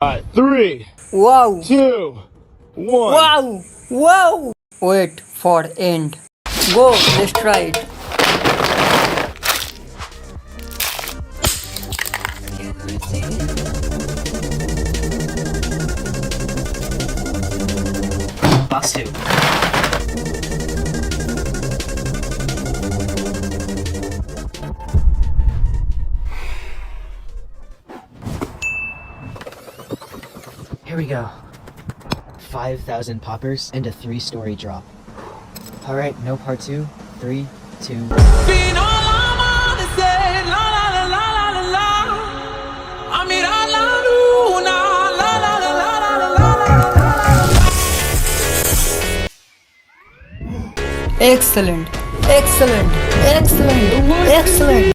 Three, Wow. 2, 1. Wow. Wow. Wait for end. Go. Let's try it. Box 2. Here we go. 5,000 poppers and a 3-story drop. Alright, no part 2. 3, 2. Excellent. Excellent. Excellent. Excellent.